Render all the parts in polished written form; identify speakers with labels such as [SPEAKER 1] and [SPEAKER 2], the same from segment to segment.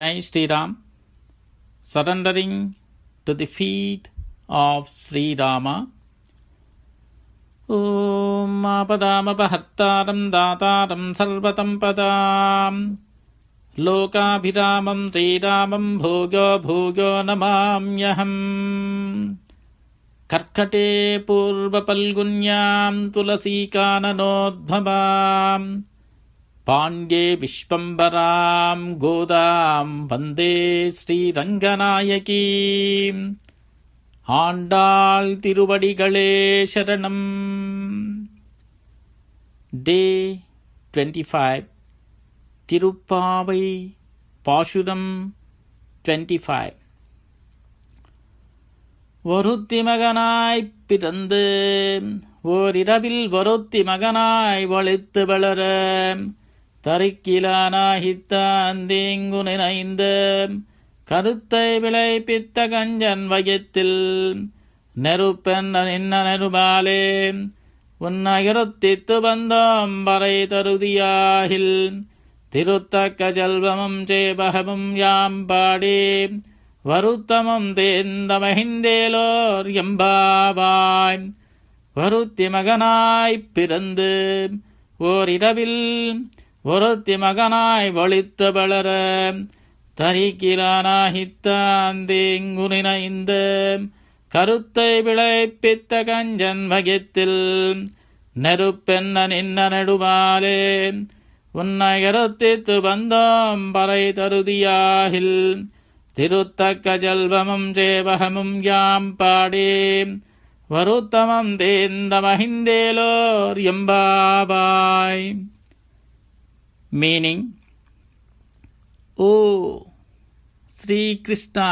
[SPEAKER 1] Jai Sri Ram, surrendering to the feet of Sri Rama. Om Apadamapahartaram Dataram Sarvatam Padam Lokabhiramam Sri Ramam Bhogo Bhogo Namamyaham Karkate Purva Palgunyam Tulasi Kananodbhavam Pandye Vishvambaram Godam Vande Sri Ranganayaki Andal Tiruvadigalé Sharanam. Day 25 Tirupavai Pashuram 25. ஒருத்தி மகனாய் பிறந்து ஓரிரவில் ஒருத்தி மகனாய் வளைத்து வளர தரிக்கிலானாகித்தான் தீங்கு நினைந்த கருத்தை விளைப்பித்த கஞ்சன் வயத்தில் நெருப்பென்ன நின்ன நெருபாலே உன்னகிருத்தித்து வந்தோம் வரை தருதியாகில் திருத்தக்க ஜல்வமும் சேபகமும் யாம் பாடி வருத்தமும் தேர்ந்த மகிந்தேலோர் எம்பாவாய். ஒருத்தி மகனாய் பிறந்து ஓரிரவில் ஒருத்தி மகனாய் வழித்து வளர தரிக்கிலானாகித்தான் தீங்கு நினைந்த கருத்தை விளைப்பித்த கஞ்சன் வகத்தில் நெருப்பென்ன நின்ன நெடுமாலே உன்னை கருத்தித்து வந்தோம் பறை தருதியாகில் திருத்தக்க ஜல்வமும் சேவகமும் யாம் பாடி வருத்தமம் தேர்ந்த மகிந்தேலோர் எம்பாவாய். Meaning, O Sri Krishna,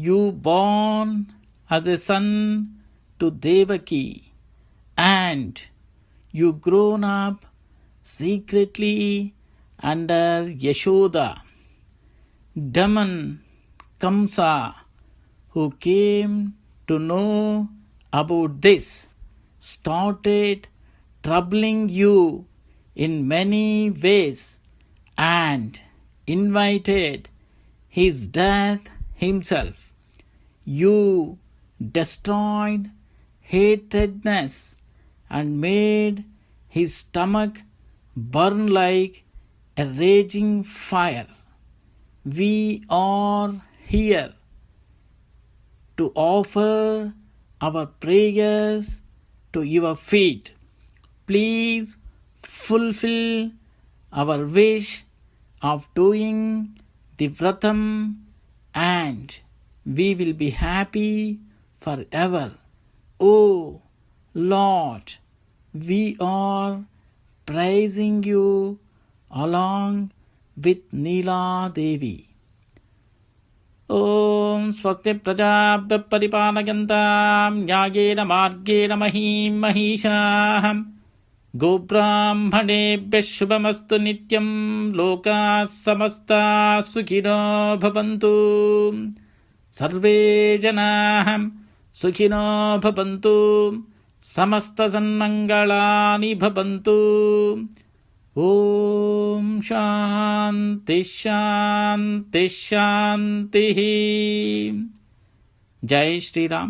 [SPEAKER 1] you born as a son to Devaki, and you grown up secretly under Yashoda. Daman, Kamsa, who came to know about this, started troubling you in many ways and invited his death himself. You destroyed hatredness and made his stomach burn like a raging fire. We are here to offer our prayers to your feet. Please fulfill our wish of doing the vratam and we will be happy forever. Oh Lord, we are praising you along with Neela Devi. Om Swasti Prajabhya Paripalayantam Nyayena Margena Mahim Mahisham Gobrahmanebhya Shubhamastu Nityam Loka Samasta Sukhino Bhavantu Sarve Janaham Sukhino Bhavantu Samasta Sanmangalani Bhavantu. Om Shanti Shanti Shanti. Jai Shri Ram.